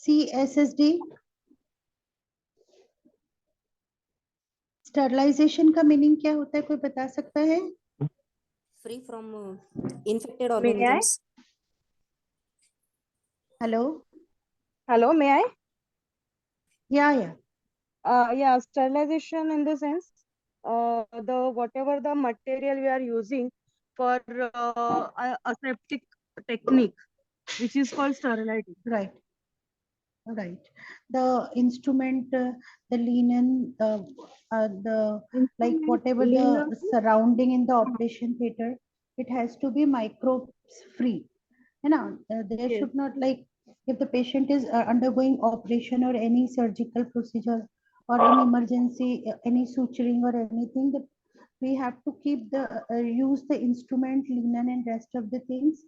CSSD sterilization का meaning क्या होता है, कोई बता सकता है? Free from infected May I? Organisms. Hello, Hello, may I? या Yeah, sterilization in the sense, the whatever the material we are using for aseptic technique, which is called sterility. Right right, the instrument, the linen, the like Instrument, whatever the linen, surrounding in the operation theater, it has to be microbes free, है ना? There yes. should not, like, if the patient is undergoing operation or any surgical procedure or any emergency, any suturing or anything, that we have to keep the use the instrument, linen and rest of the things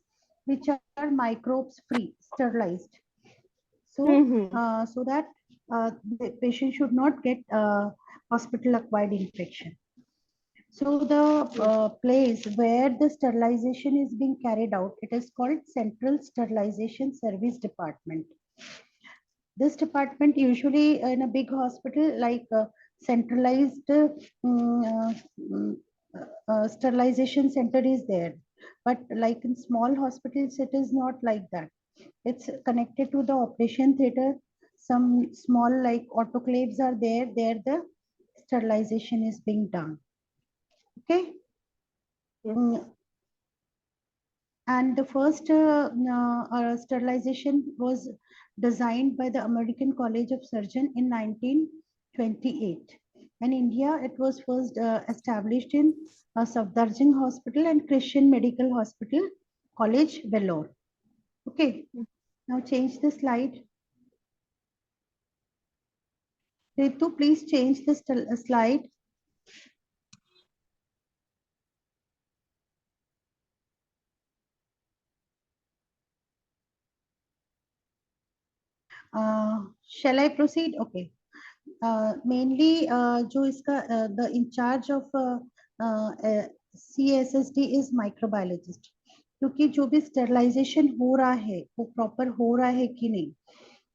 which are microbes free, sterilized. So so that the patient should not get hospital acquired infection. So the place where the sterilization is being carried out, it is called Central Sterilization Service Department. This department usually in a big hospital, like centralized sterilization center is there, but like in small hospitals it is not like that. It's connected to the operation theater. Some small like autoclaves are there. There the sterilization is being done. Okay. Yes. And the first sterilization was designed by the American College of Surgeons in 1928. In India, it was first established in Safdarjung Hospital and Christian Medical Hospital, College, Vellore. Okay. Now change the slide. Ritu, please change the slide. Shall I proceed? Okay. Mainly, जो इसका the in charge of CSSD is microbiologist. क्योंकि जो भी sterilisation हो रहा है वो proper हो रहा है कि नहीं,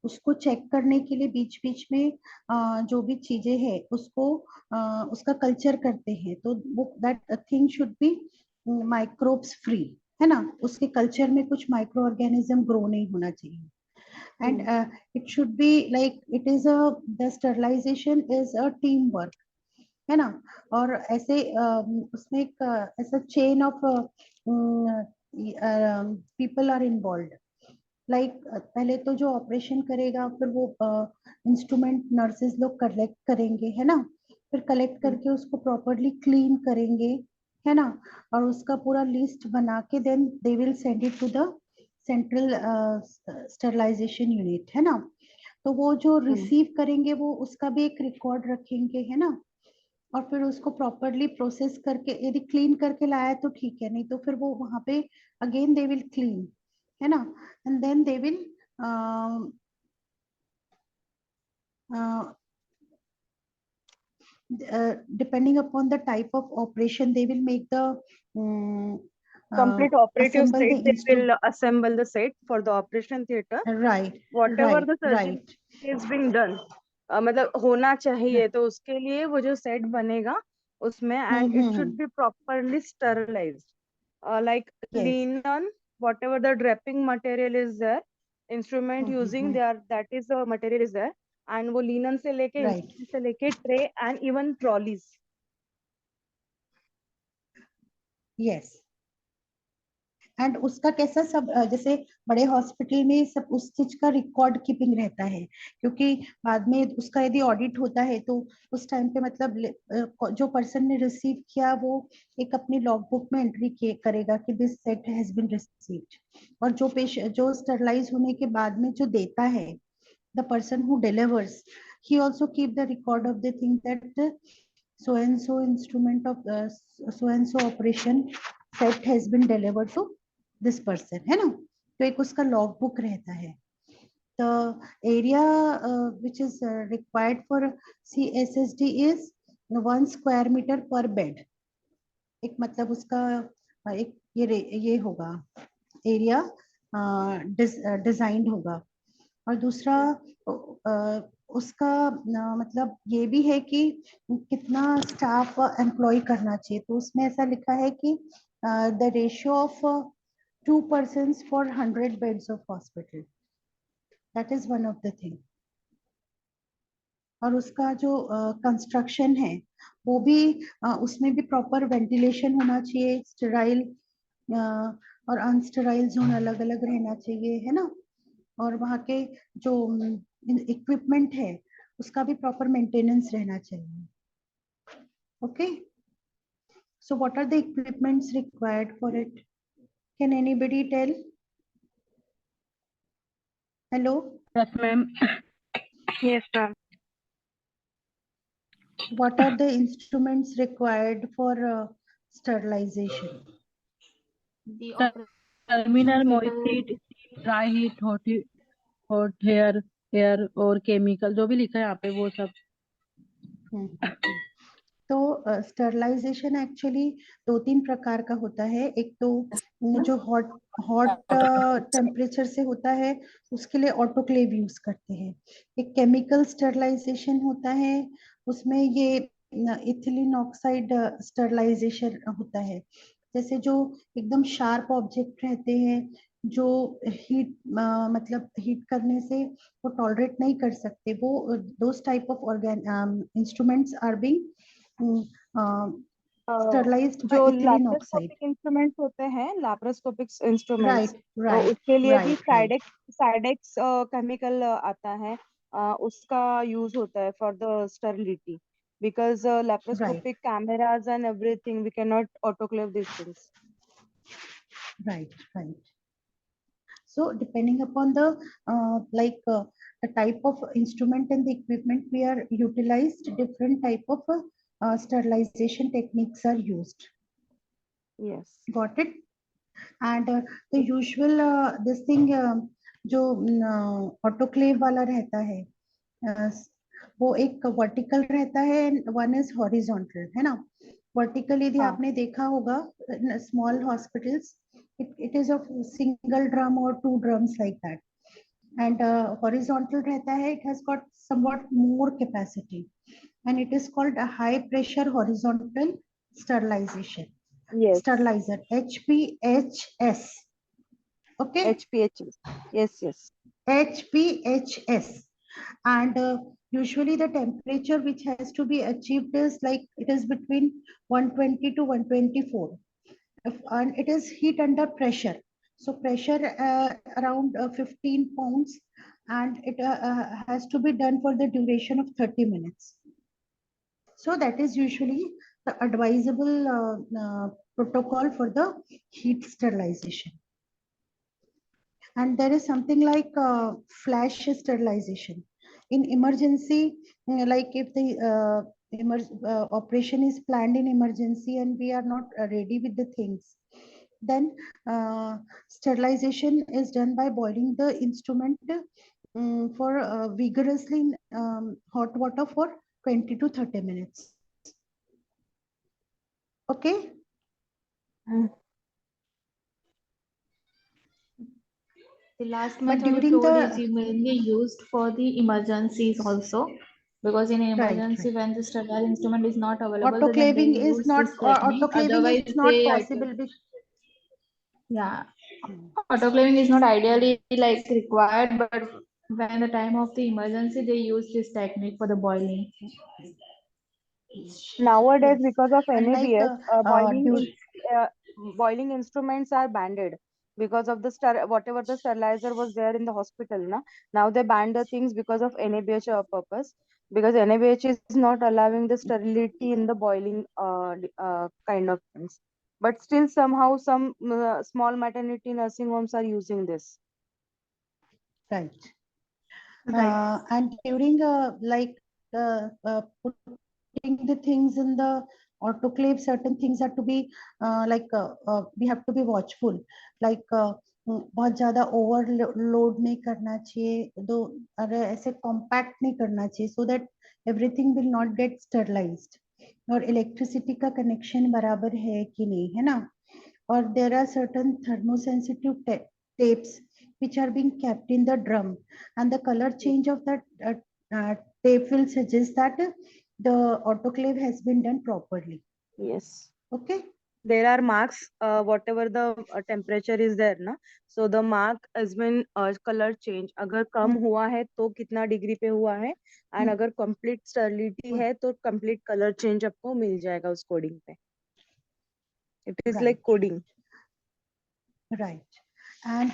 उसको चेक करने के लिए बीच बीच में जो भी चीजें हैं उसको उसका कल्चर करते हैं, तो वो that thing should be microbes free, है ना? उसके कल्चर में कुछ माइक्रो ऑर्गेनिज्म ग्रो नहीं होना चाहिए. And it should be like it is a the sterilization is a team work, है ना? और ऐसे उसमें एक ऐसा chain of people are involved. Like पहले तो जो ऑपरेशन करेगा फिर वो इंस्ट्रूमेंट नर्सेस लोग कलेक्ट करेंगे, है ना? फिर कलेक्ट करके उसको प्रॉपरली क्लीन करेंगे, है ना? और उसका पूरा लिस्ट बना के then they will send it to the central sterilisation unit, है ना? तो वो जो रिसीव करेंगे वो उसका भी एक रिकॉर्ड रखेंगे, है ना? और फिर उसको प्रॉपरली प्रोसेस करके यदि क्लीन करके लाया तो ठीक है, नहीं तो फिर वो वहां पे अगेन दे विल क्लीन, है ना? And then they will depending upon the type of operation they will make the complete operative assemble set. the They will assemble the set for the operation theater. right, Whatever right, the surgery right. is being done, मतलब होना चाहिए, तो उसके लिए वो जो set बनेगा उसमें, and it should be properly sterilized, like Yes. linen, whatever the draping material is there, instrument using there, that is the material is there, and वो linen से लेके Right. instrument से लेके tray and even trolleys. Yes. And उसका कैसा सब जैसे बड़े हॉस्पिटल में सब उस चीज का रिकॉर्ड कीपिंग रहता है, क्योंकि बाद में उसका यदि ऑडिट होता है तो उस टाइम पे मतलब जो पर्सन ने रिसीव किया वो एक अपनी लॉग बुक में एंट्री करेगा कि this set has been received. और जो स्टरलाइज होने के बाद में जो देता है, the person who delivers, he also keep the record of the thing that so and so instrument of so and so operation set has been delivered to this person, है ना? तो एक उसका लॉग बुक रहता है. The area which is required for CSSD is 1 square meter per bed. एक मतलब उसका एक ये होगा एरिया डिजाइंड होगा. और दूसरा उसका मतलब ये भी है कि कितना स्टाफ एम्प्लॉय करना चाहिए, तो उसमें ऐसा लिखा है कि the ratio of 2 persons for 100 beds of hospital, that is one of the thing. और उसका जो कंस्ट्रक्शन है वो भी उसमें भी प्रॉपर वेंटिलेशन होना चाहिए, स्टेराइल और अनस्टेराइल जोन अलग अलग रहना चाहिए, है ना। और वहाँ के जो इक्विपमेंट है उसका भी प्रॉपर मेंटेनेंस रहना चाहिए। Okay, so what are the equipments required for it? Can anybody tell? Hello? Yes, ma'am. Yes, ma'am. What are the instruments required for sterilization? The Terminal, operation moist theater, heat, steam, dry heat, hot air और chemical जो भी लिखा है यहाँ पे वो सब। तो स्टरलाइजेशन एक्चुअली 2-3 प्रकार का होता है। एक तो जो हॉट टेम्परेचर से होता है उसके लिए ऑटोक्लेव यूज करते हैं। एक केमिकल स्टरलाइजेशन होता है, उसमें ये इथिलीन ऑक्साइड स्टरलाइजेशन होता है। जैसे जो एकदम शार्प ऑब्जेक्ट रहते हैं जो हीट मतलब हीट करने से वो टॉलरेट नहीं कर सकते, वो those type of instruments are being sterilised by जो इथिलीन ऑक्साइड। लैप्रोस्कोपिक इंस्ट्रूमेंट्स होते हैं, लैप्रोस्कोपिक इंस्ट्रूमेंट्स, राइट तो राइट उसके लिए भी राइट साइडेक्स केमिकल आता है, उसका यूज होता है for the sterility, because right laparoscopic cameras and everything we cannot autoclave these things. right. So depending upon the the type of instrument and the equipment we are utilized, different type of sterilization techniques are used. Yes. Got it? And the usual this thing जो autoclave वाला रहता है वो एक vertical रहता है, one is horizontal, है ना। वर्टिकल यदि हाँ. आपने देखा होगा small hospitals, it is of single drum or 2 drums like that, and horizontal रहता है, it has got somewhat more capacity and it is called a high pressure horizontal sterilization. Yes. Sterilizer, HPHS. Okay, HPHS. Yes. HPHS. And usually the temperature which has to be achieved is like it is between 120 to 124, and it is heat under pressure. So pressure around 15 pounds, and it has to be done for the duration of 30 minutes. So that is usually the advisable protocol for the heat sterilization. And there is something like flash sterilization. In emergency, like if the operation is planned in emergency and we are not ready with the things, then sterilization is done by boiling the instrument for vigorously hot water for 20 to 30 minutes. Okay. the last But method you during told the is mainly used for the emergencies also, because in an emergency right. when the sterile instrument is not available, then they Autoclaving is use not this technique. autoclaving Otherwise is not they possible. yeah, autoclaving is not ideally like required, but when the time of the emergency they use this technique for the boiling. Nowadays, Yes. because of And like NABS, during boiling instruments are banned because of the whatever the sterilizer was there in the hospital. Now they banned the things because of NABH purpose, because NABH is not allowing the sterility in the boiling kind of things. But still somehow some small maternity nursing homes are using this. right. Right. And during putting the things in the autoclave, certain things have to be we have to be watchful, like बहुत ज्यादा overload नहीं करना चाहिए, दो अरे ऐसे compact नहीं करना चाहिए, so that everything will not get sterilized, और इलेक्ट्रिसिटी का कनेक्शन बराबर है कि नहीं, है ना। और there are certain thermosensitive tapes which are being kept in the drum, and the color change of that tape will suggest that the autoclave has been done properly. Yes. Okay. There are marks, whatever the temperature is there ना, so the mark has been color change. अगर कम हुआ है तो कितना degree पे हुआ है, and अगर complete sterility है तो complete color change आपको मिल जाएगा उस coding पे. It is like coding. Right. And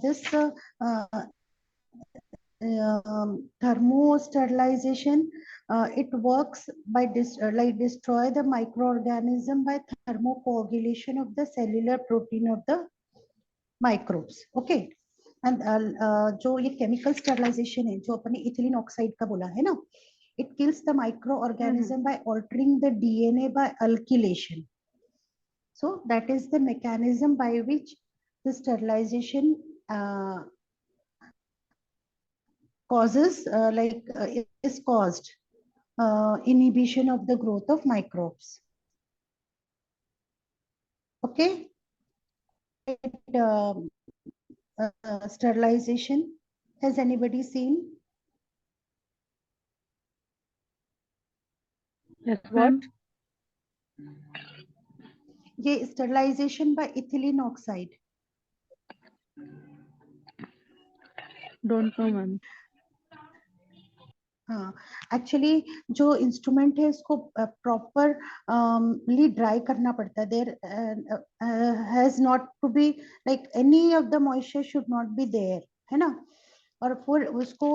this thermosterilization, it works by like destroy the microorganism by thermocoagulation of the cellular protein of the microbes. Okay. And जो ये chemical sterilization है, जो अपने ethylene oxide का बोला है ना, it kills the microorganism by altering the DNA by alkylation. So that is the mechanism by which the sterilization causes is caused inhibition of the growth of microbes. Okay. Sterilization, has anybody seen? Yes, what? ये sterilization by ethylene oxide. Don't know, ma'am. हाँ, actually जो instrument है उसको properly dry करना पड़ता है. There has not to be like any of the moisture should not be there, है ना. और फिर उसको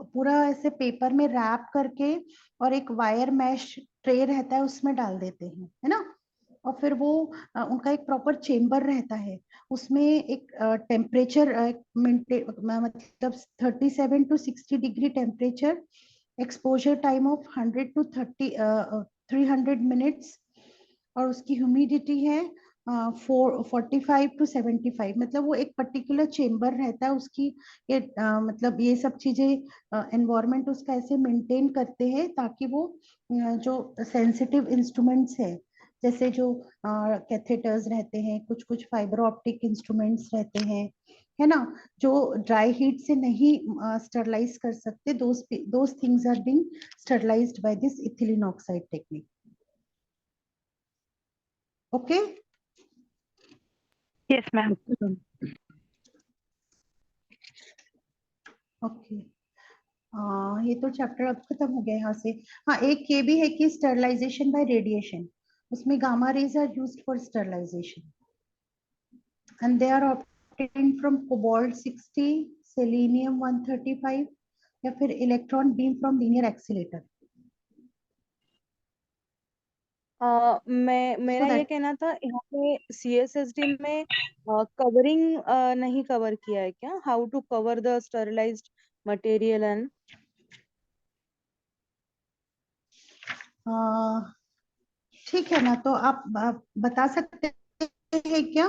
पूरा ऐसे पेपर में रैप करके और एक वायर मैश ट्रे रहता है उसमें डाल देते हैं, है ना. और फिर वो उनका एक प्रॉपर चेम्बर रहता है, उसमें एक टेम्परेचर मतलब 37 to 60 degree temperature, exposure time of 100 to 300 minutes, और उसकी ह्यूमिडिटी है 45 to 75. मतलब वो एक पर्टिकुलर चेम्बर रहता है उसकी. ये मतलब ये सब चीजें एनवायरनमेंट उसका ऐसे मेंटेन करते हैं ताकि वो जो सेंसिटिव इंस्ट्रूमेंट्स है, जैसे जो कैथेटर्स रहते हैं, कुछ कुछ फाइबर ऑप्टिक इंस्ट्रूमेंट्स रहते हैं, है ना, जो ड्राई हीट से नहीं स्टरलाइज कर सकते, those things are being sterilized by this ethylene oxide technique. Okay. Yes, ma'am. Okay. ये तो चैप्टर अब खत्म हो गया यहाँ से. हाँ, एक ये भी है कि स्टरलाइजेशन बाय रेडिएशन, उसमें gamma rays are used for sterilisation and they are obtained from cobalt 60, selenium 135 या फिर electron beam from linear accelerator. मेरा ये कहना था यहाँ पे CSSD में कवरिंग नहीं कवर किया है क्या? How to cover the sterilised material and ठीक है ना, तो आप बता सकते हैं क्या?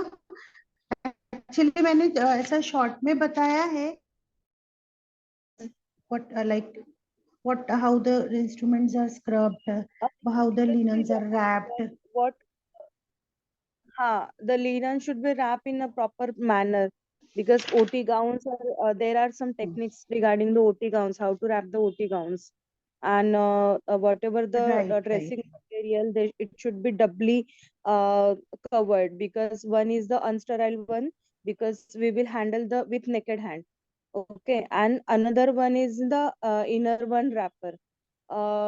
एक्चुअली मैंने ऐसा शॉर्ट में बताया है how the instruments are scrubbed, how the linens are wrapped. what? The linen should be wrapped in a proper manner because OT gowns are there are some techniques regarding the OT gowns, how to wrap the OT gowns, and whatever the dressing material, it should be doubly covered because one is the unsterile one because we will handle the with naked hand. Okay, and another one is the inner one wrapper,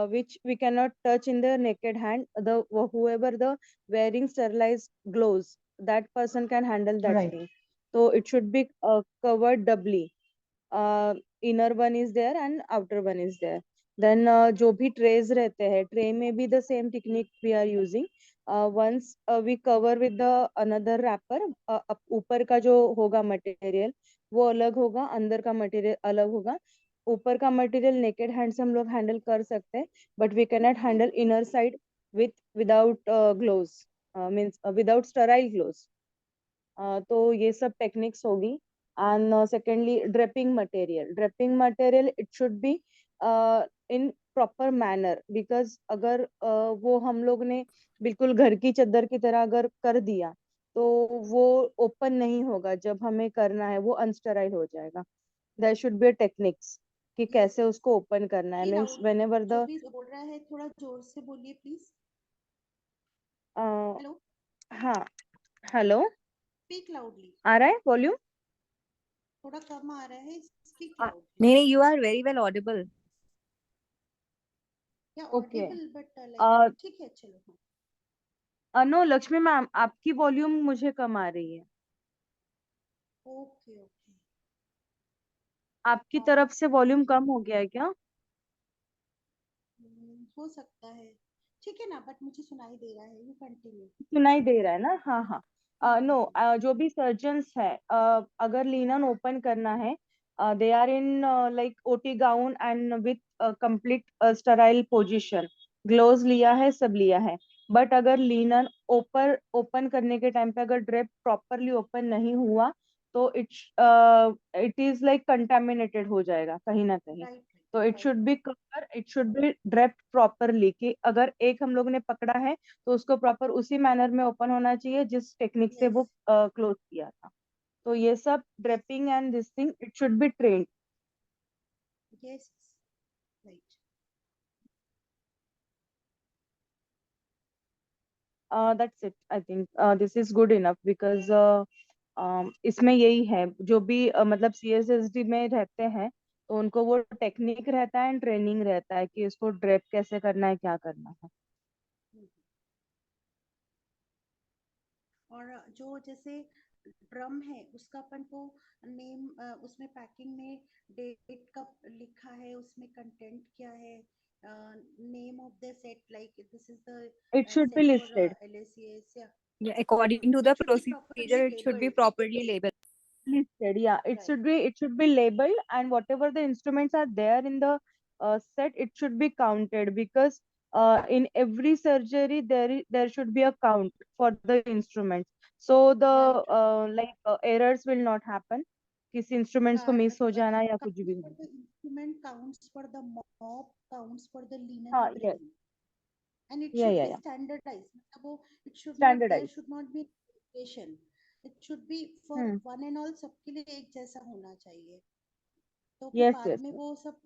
which we cannot touch in the naked hand. The whoever the wearing sterilized gloves, that person can handle that thing. So it should be covered doubly. Inner one is there and outer one is there. Then जो भी trays रहते हैं, tray में भी the same technique we are using. Once we cover with the another wrapper, ऊपर का जो होगा material वो अलग होगा, अंदर का material अलग होगा. ऊपर का मटेरियल नेकेड हैंड से हम लोग हैंडल कर सकते हैं, but we can not handle inner side without gloves, means without sterile gloves. तो ये सब टेक्निक्स होगी. And secondly draping material it should be in proper manner because अगर वो हम लोग ने बिल्कुल घर की चद्दर की तरह अगर कर दिया तो वो ओपन नहीं होगा, जब हमें करना है वो अनस्टेराइल हो जाएगा. There should be a techniques कि कैसे उसको ओपन करना है. मीन्स वेन एवर जो द भी बोल रहा है थोड़ा जोर से बोलिए प्लीज. हेलो. हाँ, हेलो, स्पीक लाउडली. आ रहा है वॉल्यूम? थोड़ा कम आ रहा है. स्पीक नहीं लाउडली. नहीं, you are very well audible. या ओके. ऑडिबल बट लाइक ठीक है चलो. नो लक्ष्मी मैम, आपकी वॉल्यूम मुझे कम आ रही है. Okay okay. आपकी तरफ से वॉल्यूम कम हो गया है क्या? हो सकता है. ठीक है ना, बट मुझे सुनाई दे रहा है. You continue. सुनाई दे रहा है ना? हाँ हाँ. नो, जो भी सर्जन्स है, अगर लीनन ओपन करना है, they are in like OT gown and with complete sterile position, gloves लिया है, सब लिया है. बट अगर लीनन ओपन करने के टाइम पे अगर ड्रेप प्रॉपरली ओपन नहीं हुआ, तो इट इज लाइक कंटामिनेटेड हो जाएगा कहीं ना कहीं. राइट. तो it should B draped properly, कि अगर एक हम लोग ने पकड़ा है तो उसको प्रॉपर उसी मैनर में ओपन होना चाहिए जिस टेक्निक से वो क्लोज किया था. तो ये सब draping and this thing it should be trained. Yes. Right. That's it. I think this is good enough because इसमें यही है, जो भी मतलब सीएसएसडी में रहते हैं तो उनको वो टेक्निक रहता है एंड ट्रेनिंग रहता है कि इसको ड्रेप कैसे करना है, क्या करना है. और जो जैसे ड्रम है उसका अपन को नेम, उसमें पैकिंग में डेट कब लिखा है, उसमें कंटेंट क्या है, name of the set, like this is the it should B set for listed. LACS. या Yeah, according to the it should B procedure, properly it should be labelled. properly labeled. Listed, yeah. Right. It should be labeled, and whatever the instruments are there in the set, it should be counted, because in every surgery there should be a count for the instruments, so the right. errors will not happen. किसी instruments को miss हो जाना या कुछ Counts भी for नहीं. the instrument, counts for the mop, counts for the linen, हाँ, yes, everything. And it yeah, should yeah, be yeah. standardized. मतलब वो it should not, there Standardized. should not be variation. It should be for Hmm. one and all, सबके लिए एक जैसा होना चाहिए. तो फिर Yes, बाद yes, में yes. वो सब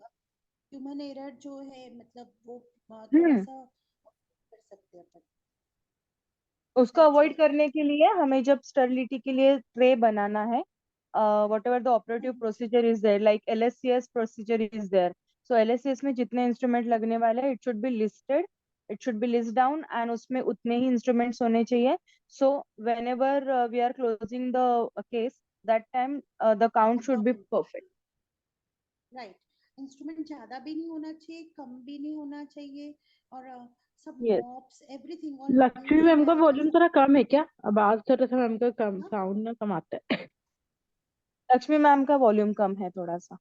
ह्यूमन एरर जो है, मतलब वो थोड़ा Hmm. सा कर सकते हैं अपन. उसको That's अवॉइड why. करने के लिए हमें जब स्टरलिटी के लिए ट्रे बनाना है, whatever the operative procedure is there, like LSCS procedure is there. So LSCS में जितने इंस्ट्रूमेंट लगने वाले हैं, it should be list down, and उसमें उतने ही इंस्ट्रूमेंट्स होने चाहिए. So whenever we are closing the case, that time the count should be perfect. Right. Instrument ज्यादा भी नहीं होना चाहिए, कम भी नहीं होना चाहिए. और सब Yes. Mops everything all Lakshmi ma'am का वॉल्यूम थोड़ा कम है क्या? आवाज थोड़ा सा मैम का कम, हाँ? साउंड ना कम आता है. लक्ष्मी मैम का वॉल्यूम कम है थोड़ा सा.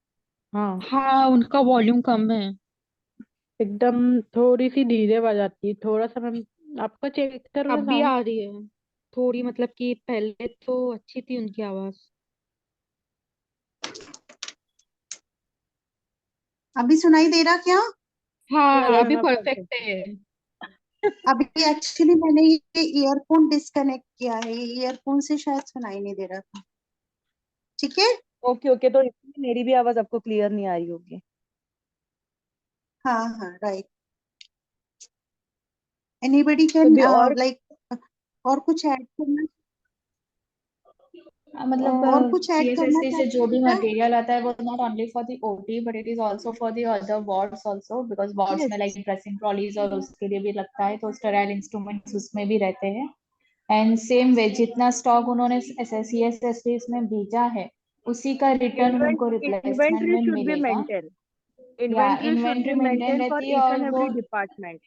हाँ, हाँ, उनका वॉल्यूम कम है. एकदम थोड़ी सी धीरे आवाज आती है. थोड़ा सा मैम आपका चेक करो ना अब भी साउंड. आ रही है थोड़ी, मतलब कि पहले तो अच्छी थी उनकी आवाज. अभी सुनाई दे रहा क्या? हाँ, हाँ अभी मैम, परफेक्ट है. अभी एक्चुअली मैंने ये ईयरफोन डिस्कनेक्ट किया है, ईयरफोन से शायद सुनाई नहीं दे रहा था. ठीक है. ओके ओके, तो इसमें मेरी भी आवाज आपको क्लियर नहीं आ रही होगी. हाँ हाँ. राइट. एनीबडी तो कैन भी और लाइक और कुछ ऐड करना, मतलब और कुछ ऐड करना CSST से चाहते जो हैं भी क्या? मटेरियल आता है वो not only for the OT but it is also for the other wards also, because wards में लाइक ड्रेसिंग ट्रॉलीज और उसके लिए भी लगता है, तो स्टेराइल इंस्ट्रूमेंट्स उसमें भी रहते हैं. एंड सेम वे जितना स्टॉक उन्होंने CSST में भेजा है उसी का रिटर्न उनको रिप्लेसमेंट इन्वेंट्री में शुड बी मिलेगा. मेंटेन. या Inventory should inventory be maintain maintained for रहती है each और and वो every department.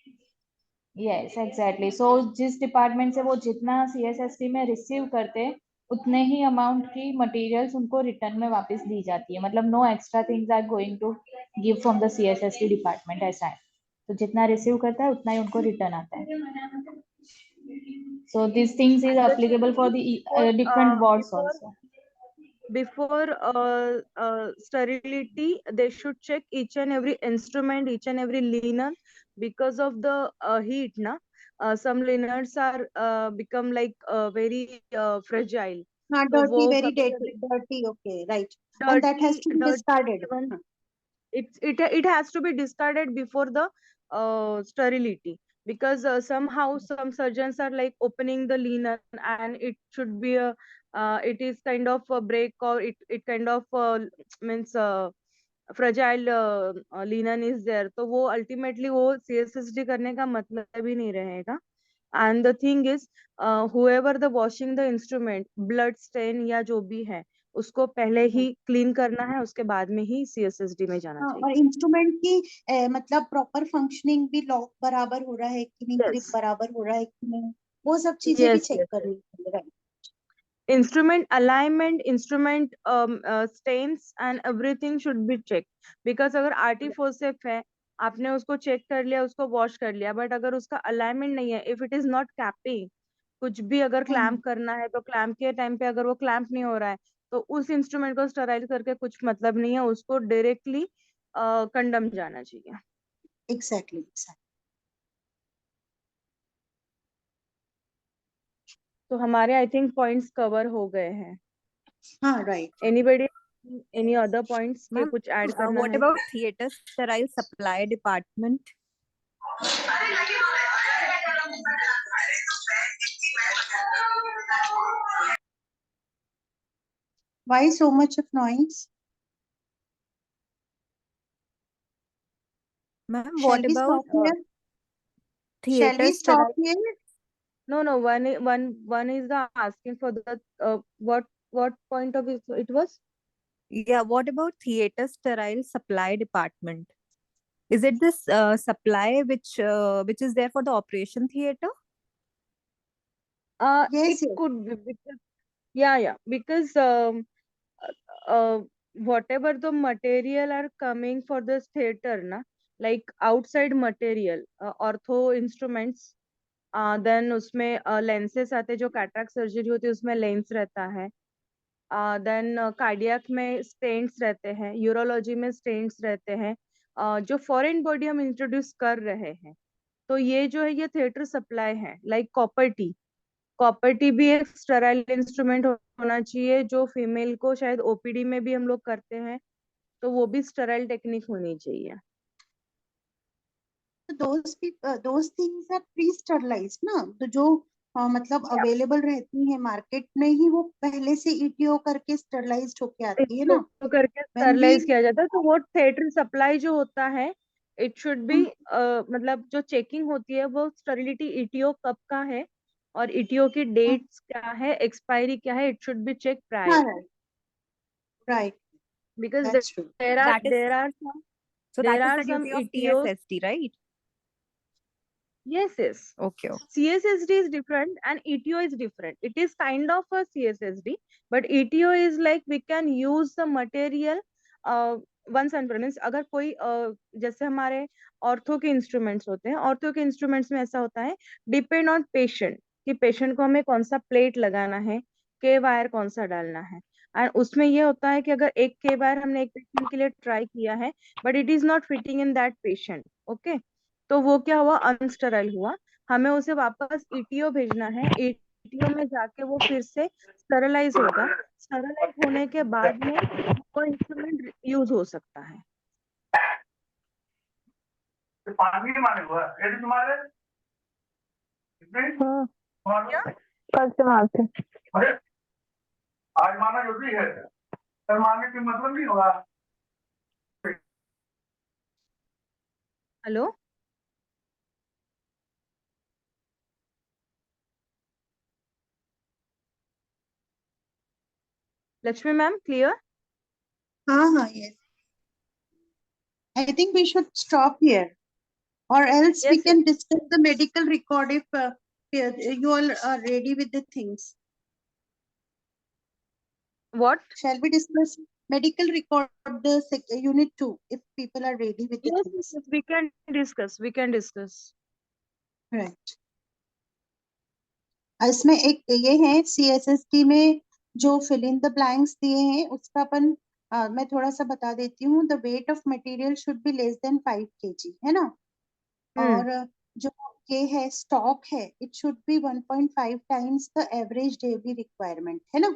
Yes exactly. So जिस डिपार्टमेंट से वो जितना CSST में रिसीव करते हैं उतने ही अमाउंट की मटेरियल्स उनको रिटर्न में वापस दी जाती है. मतलब no extra things are going to give from the CSST department, ऐसा है. तो जितना रिसीव करता है उतना ही उनको रिटर्न आता है. So this things is applicable for the different wards Before also. before sterility, they should check each and every instrument, each and every linen, because of the heat na. some linens are become like very fragile. हाँ, तो dirty, वो very कभी dirty, कभी dirty, okay, right. And that has to be discarded. even हाँ, it has to be discarded before the sterility, because somehow some surgeons are like opening the linen and it should be a it is kind of a break, or it kind of means fragile linen is there, तो वो ultimately वो CSSD करने का मतलब ही नहीं रहेगा. And the thing is, however the washing the instrument, blood stain या जो भी है उसको पहले ही क्लीन करना है, उसके बाद में ही सीएसएसडी में जाना हाँ, चाहिए. और इंस्ट्रूमेंट की मतलब प्रॉपर फंक्शनिंग भी, लॉक बराबर हो रहा है कि नहीं, ग्रिप यस बराबर हो रहा है कि नहीं, वो सब चीजें भी यस चेक यस. करनी चाहिए, right. Instrument alignment, instrument stains and everything should be checked, because अगर आर्टी फोर्सेप है, आपने उसको चेक कर लिया, उसको वॉश कर लिया, बट अगर उसका अलाइनमेंट नहीं है, if it is not capping, कुछ भी अगर क्लैम्प करना है तो क्लैम्प के टाइम पे अगर वो क्लैम्प नहीं हो रहा है, तो उस इंस्ट्रूमेंट को स्टराइल करके कुछ मतलब नहीं है, उसको डायरेक्टली कंडम जाना चाहिए. Exactly, exactly. तो हमारे आई थिंक पॉइंट्स कवर हो गए हैं. हाँ, right. Anybody, any other points के Ma'am, कुछ ऐड करना what है? about theater sterile supply department? Why so much of noise? Ma'am, Shall what we about stop here? Shall theater we stop sterile? here? No, one is the asking for the what point of it was? Yeah, what about theater sterile supply department? Is it this supply which is there for the operation theater? Yes, It yes. could be because because whatever the material are coming for this theater na, like outside material, ortho instruments, then उसमें lenses आते हैं, जो cataract surgery होती है उसमें lens रहता है, then cardiac में स्टेंट्स रहते हैं, यूरोलॉजी में स्टेंट्स रहते हैं, जो फॉरेन बॉडी हम इंट्रोड्यूस कर रहे हैं, तो ये जो है ये थिएटर सप्लाई है. लाइक कॉपर टी भी एक स्टेराइल इंस्ट्रूमेंट होना चाहिए, जो फीमेल को शायद ओपीडी में भी हम लोग करते हैं, तो वो भी स्टेराइल टेक्निक होनी चाहिए. So those things are pre-sterilized ना, तो जो मतलब अवेलेबल रहती है मार्केट में ही, वो पहले से ईटीओ करके स्टरलाइज्ड होके आती है ना. इसको करके When we स्टरलाइज किया जाता है, तो वो थिएटर सप्लाई जो होता है, इट शुड बी मतलब जो चेकिंग होती है वो स्टरिलिटी ईटीओ कब का है और ईटीओ की डेट्स क्या है, एक्सपायरी क्या है, इट शुड बी चेक हाँ, prior, right, because that's true. That is so there that is are the some duty of ETOs. TSST, right? Yes. Okay. CSSD is different and ETO is different. It is kind of a CSSD, but ETO is like we can use the material once and for all. अगर कोई जैसे हमारे ortho के instruments होते हैं, ortho के instruments में ऐसा होता है, डिपेंड ऑन पेशेंट, कि पेशेंट को हमें कौन सा प्लेट लगाना है, के वायर कौन सा डालना है, एंड उसमें ये होता है कि अगर एक के वायर हमने एक पेशेंट के लिए ट्राई किया है, but it is not fitting in that patient, okay, तो वो क्या हुआ, अनस्टेराइल हुआ, हमें उसे वापस ईटीओ भेजना है, ईटीओ में जाके वो फिर से स्टेरलाइज होगा, स्टेरलाइज होने के बाद में वो इंस्ट्रूमेंट यूज हो सकता है. पानी माने हुआ यदि तुम्हारे क्या? कल से मारते अरे आज माना जरूरी है, कल मारने की मतलब नहीं होगा. Hello, Lakshmi ma'am, clear? हाँ, yes. I think we should stop here, or else we Yes, can discuss the medical record if you all are ready with the things. what? Shall we discuss medical record, the unit 2, if people are ready with the things? Yes, we can discuss. Right. इसमें एक ये है CSST में जो fill in the blanks दिए हैं, उसका अपन मैं थोड़ा सा बता देती हूँ. The weight of material should be less than 5 kg, है ना. और जो के है, स्टॉक है, it should be 1.5 times the average daily requirement, है ना,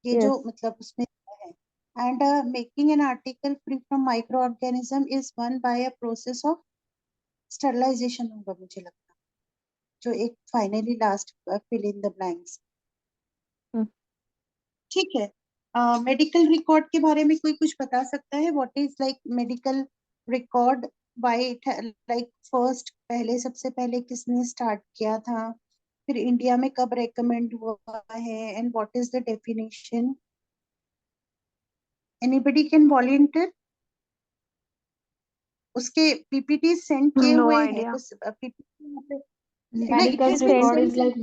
ये जो Yes. मतलब उसमें है. And making an article free from microorganism is one by a process of sterilisation होगा मुझे लगता है, जो एक finally last fill in the blanks. Hmm. ठीक है. मेडिकल रिकॉर्ड के बारे में कोई कुछ बता सकता है? What is like medical record, why it like first, पहले सबसे पहले किसने स्टार्ट किया था, फिर इंडिया में कब रेकमेंड हुआ है, and what is the definition? Anybody can volunteer? उसके पीपीटी सेंड किए No हुए हैं idea. उस पीपीटी ना, it Medical has been record send. is like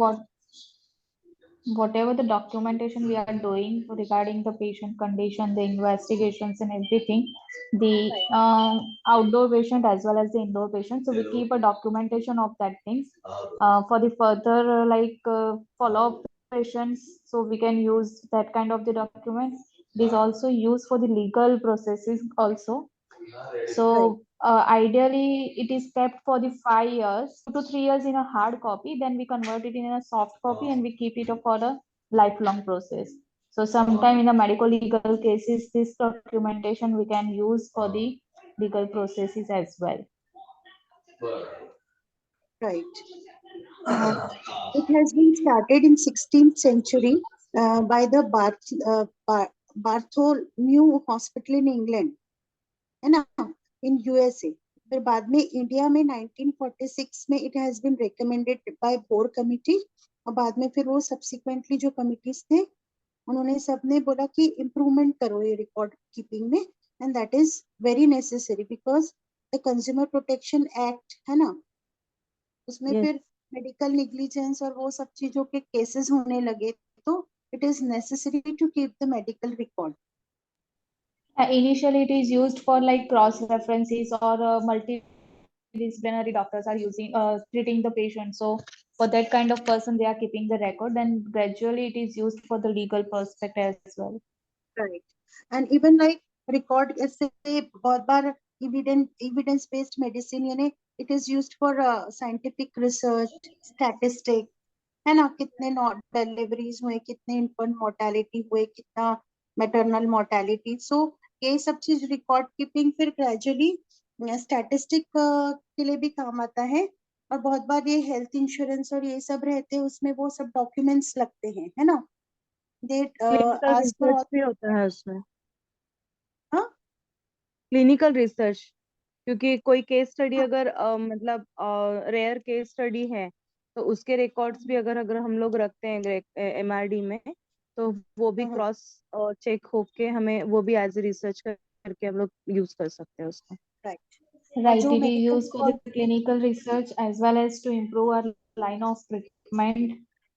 whatever the documentation we are doing regarding the patient condition, the investigations and everything, the outdoor patient as well as the indoor patient. So we keep a documentation of that things for the further follow-up patients. So we can use that kind of the document. It is also used for the legal processes also. So ideally, it is kept for the 5 years, 2 to 3 years in a hard copy. Then we convert it in a soft copy and we keep it for a lifelong process. So sometime in the medical legal cases, this documentation we can use for the legal processes as well. Right. It has been started in 16th century by the Bartholomew Hospital in England, है ना, in USA. फिर बाद में India में 1946 में it has been recommended by Board committee, और बाद में फिर वो subsequently जो committees थे उन्होंने सबने बोला कि इम्प्रूवमेंट करो ये रिकॉर्ड कीपिंग में, and that is very necessary because the consumer protection act है ना, उसमें Yes. फिर मेडिकल निग्लिजेंस और वो सब चीजों के केसेस होने लगे, तो it is necessary to keep the medical record. Initially, it is used for like cross references or multidisciplinary doctors are using treating the patient. So for that kind of person, they are keeping the record. Then gradually, it is used for the legal perspective as well. Right. And even like record से बहुत बार evidence based medicine यानी it is used for scientific research, statistic, है ना, कितने not deliveries हुए, कितने infant mortality हुए, कितना मैटरनल मोर्टेलिटी. सो ये सब चीज रिकॉर्ड कीपिंग फिर ग्रेजुअली स्टैटिस्टिक के लिए भी काम आता है, और बहुत बार ये हेल्थ इंश्योरेंस और ये सब रहते हैं उसमें वो सब डॉक्यूमेंट्स लगते हैं, है ना. दे क्लिनिकल आस्क फॉर. रिसर्च भी होता है उसमें. हाँ. क्लिनिकल रिसर्च, क्योंकि कोई केस स्टडी अगर मतलब रेयर केस स्टडी है तो उसके रिकॉर्ड्स भी अगर अगर हम लोग रखते हैं एमआरडी में, तो वो भी क्रॉस चेक होके हमें वो भी एज ए रिसर्च करके हम लोग यूज कर सकते हैं उसको. राइट. Right, जो it is medical used for the clinical research as well as to improve our line of treatment,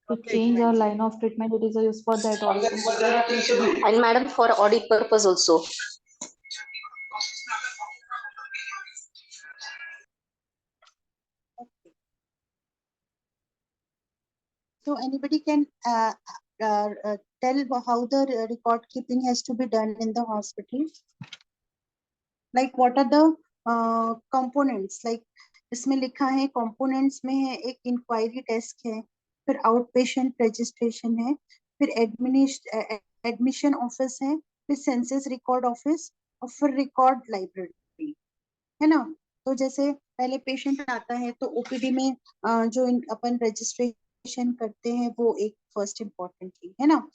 to change our line of treatment. It is used for that also. And madam, for audit purpose also. Okay. So anybody can tell how the record keeping has to be done in the hospital? Like what are the components? Like इसमें लिखा है components में है एक inquiry desk है, फिर outpatient registration है, फिर admission office है, फिर census record office और फिर record library, है ना. तो जैसे पहले पेशेंट आता है तो ओपीडी में जो अपन रजिस्ट्रेशन करते हैं वो एक फर्स्ट इम्पोर्टेंट थी, है ना.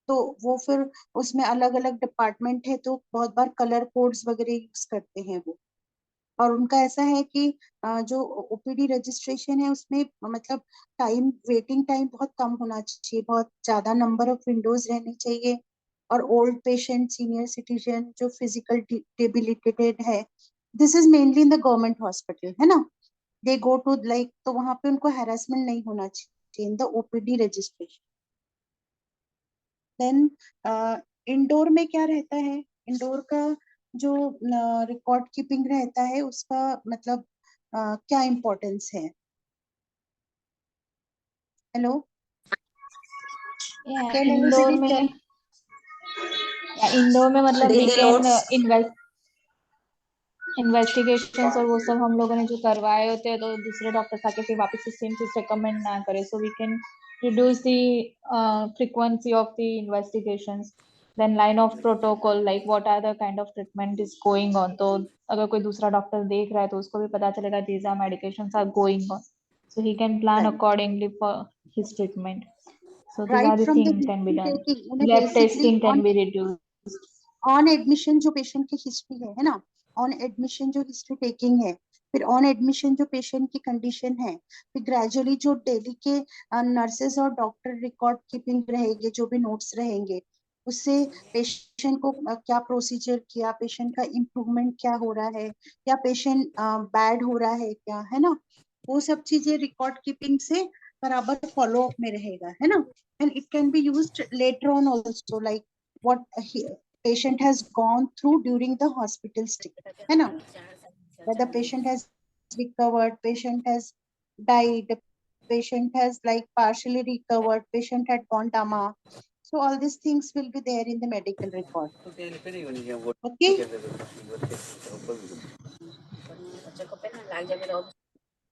तो वो फिर उसमें अलग अलग डिपार्टमेंट है तो बहुत बार कलर कोड्स वगैरह यूज करते हैं वो, और उनका ऐसा है कि जो ओपीडी रजिस्ट्रेशन है उसमें मतलब टाइम, वेटिंग टाइम बहुत कम होना चाहिए, बहुत ज्यादा नंबर ऑफ विंडोज रहनी चाहिए, और ओल्ड पेशेंट, सीनियर सिटीजन, जो फिजिकल डिबिलिटेटेड है, this is mainly in the government hospital, है ना. दे गो टू लाइक, तो वहां पे उनको हैरेसमेंट नहीं होना चाहिए in the OPD registration. Then indoor में क्या रहता है? इंडोर का जो रिकॉर्ड कीपिंग रहता है उसका मतलब क्या इम्पोर्टेंस है? Hello. Yeah, can indoor anybody tell? में, indoor में मतलब we Daily can notes. invest. Investigations और वो सब हम लोगों ने जो करवाए होते हैं तो दूसरे डॉक्टर्स आके फिर वापस से सेम चीज रिकमेंड ना करे, so we can reduce the frequency of the investigations. Then line of protocol, like what are the kind of treatment is going on, तो अगर कोई दूसरा डॉक्टर देख रहा है तो उसको भी पता चलेगा these are medications are going on, so he can plan Right. accordingly for his treatment. So these Right are the from the things can be done. taking, उन्हें Lab basically testing can be reduced. On admission जो patient की history है ना, on admission जो history taking है, फिर on admission जो patient की कंडीशन है, फिर ग्रेजुअली जो डेली के नर्सेस और डॉक्टर रिकॉर्ड कीपिंग रहेंगे, जो भी नोट्स रहेंगे, उससे पेशेंट को क्या प्रोसीजर किया, पेशेंट का इम्प्रूवमेंट क्या हो रहा है, या पेशेंट बैड हो रहा है क्या, है ना, वो सब चीजें रिकॉर्ड कीपिंग से बराबर फॉलो अप में रहेगा, है ना. And it can be used later on also, like what patient has gone through during the hospital stay, है ना, whether patient has recovered, patient has died, patient has like partially recovered, patient had gone tama, so all these things will be there in the medical record. Okay,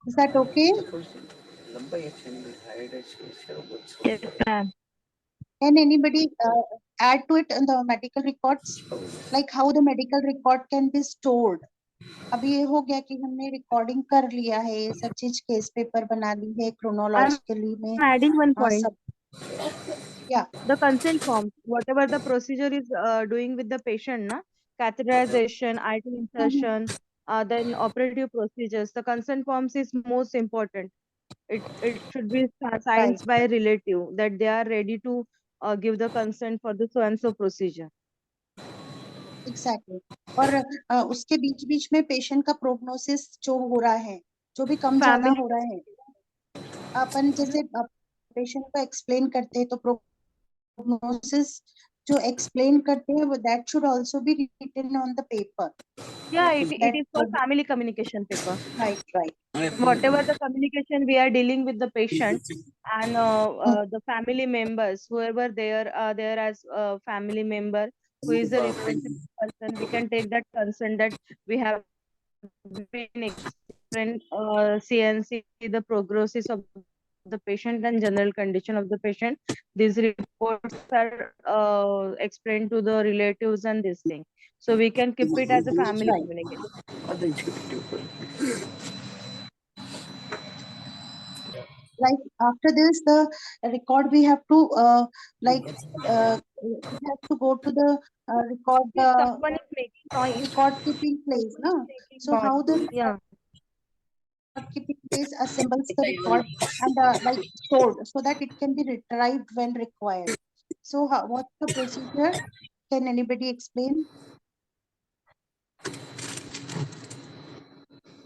is that okay? Yes, ma'am. Can anybody add to it in the medical records, like how the medical record can be stored? अभी ये हो गया कि हमने recording कर लिया है, ये सब चीज केस पेपर बना ली है, I'm क्रोनोलॉजिकली में adding one point. सब, या The consent form, whatever the procedure is doing with the patient, na, catheterization, IT insertion, then operative procedures, the consent forms is most important. It should be signed right, by relative that they are ready to give the consent for the so and so procedure. Exactly. और उसके बीच बीच में patient का prognosis जो हो रहा है, जो भी कम ज्यादा Family हो रहा है, अपन जैसे पेशेंट को एक्सप्लेन करते हैं, तो प्रोग्नोसिस जो एक्सप्लेन करते हैं, वो that should also be written on the paper, Yeah, it that is for family communication paper. Right, right. Whatever the communication we are dealing with the patient and the family members, whoever there as a family member who is the responsible person, we can take that concern that we have been explained CNC the prognosis of the patient and general condition of the patient. These reports are explained to the relatives and this thing. So we can keep it as a family Right. communication. Like after this, the record we have to we have to go to the record If someone is making noise, record keeping place, no? taking So how the noise. Yeah. record keeping place assembles the record and like stored, so that it can be retrieved when required. So what's the procedure? Can anybody explain?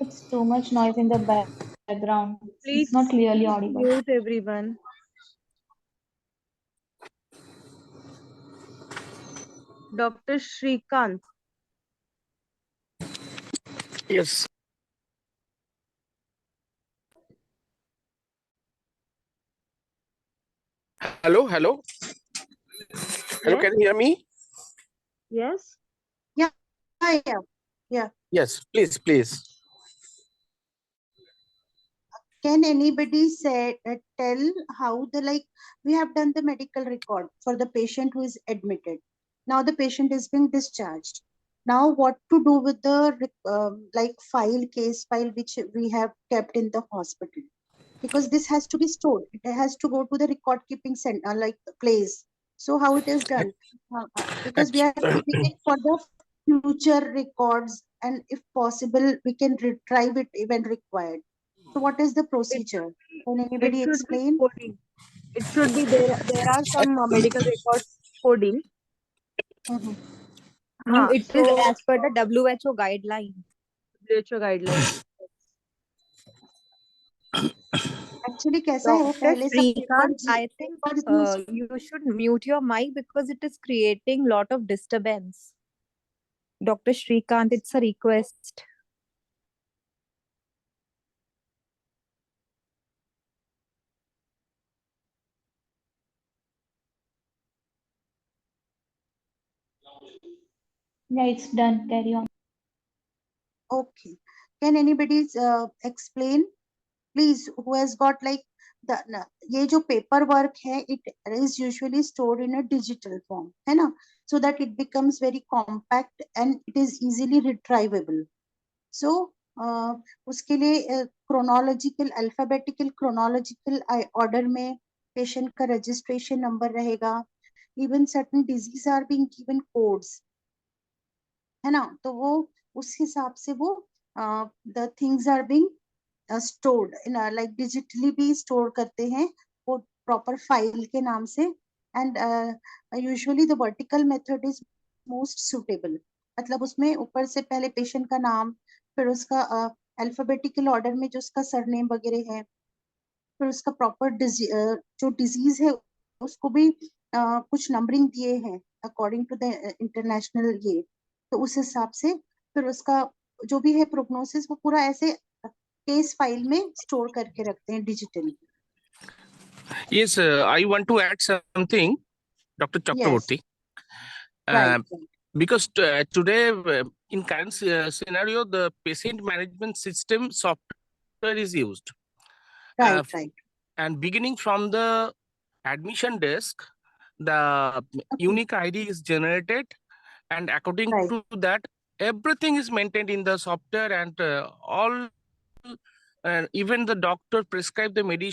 It's too much noise in the background. Please It's not clearly audible. mute everyone. Dr. Shrikant. Yes. Hello, hello. Hello, Yes. can you hear me? Yes. Yeah. Yes, please, please. Can anybody say tell how the, like, we have done the medical record for the patient who is admitted. Now the patient is being discharged. Now what to do with the like case file which we have kept in the hospital, because this has to be stored. It has to go to the record keeping center, like the place. So how it is done? Because we are keeping it for the future records, and if possible, we can retrieve it when required. So what is the procedure? Can It anybody should be explain? coding. It should be there. There are some medical records coding. Mhm. Ma'am, it is So as per the WHO guideline. WHO guidelines. Actually, कैसा है, Dr. पहले सब Shrikant, records I think use. you should mute your mic because it is creating lot of disturbance. Dr. Shrikant, it's a request. Yeah, it's done. Carry on. Okay. Can anybody explain, please, who has got like ये जो paper work है, it is usually stored in a digital form, है ना, so that it becomes very compact and it is easily retrievable. So उसके लिए chronological, alphabetical chronological order में patient का registration number रहेगा. Even certain diseases are being given codes, है ना, तो वो उस हिसाब से वो the things are being stored in like digitally भी store करते हैं वो proper file के नाम से. And usually the vertical method is most suitable. मतलब उसमें ऊपर से पहले पेशेंट का नाम, फिर उसका अल्फाबेटिकल ऑर्डर में जो उसका सरनेम वगैरह है, फिर उसका प्रॉपर जो डिजीज है उसको भी कुछ नंबरिंग दिए हैं अकॉर्डिंग टू द इंटरनेशनल ये, तो उस हिसाब से फिर उसका जो भी है प्रोग्नोसिस वो पूरा ऐसे केस फाइल में स्टोर करके रखते हैं digitally. Yes, I want to add something, Dr. Chakraborty. Right. Because today, in current scenario, the patient management system software is used. Right. And beginning from the admission desk, the unique ID is generated, and according to that, everything is maintained in the software, and all, even the doctor prescribe the medicine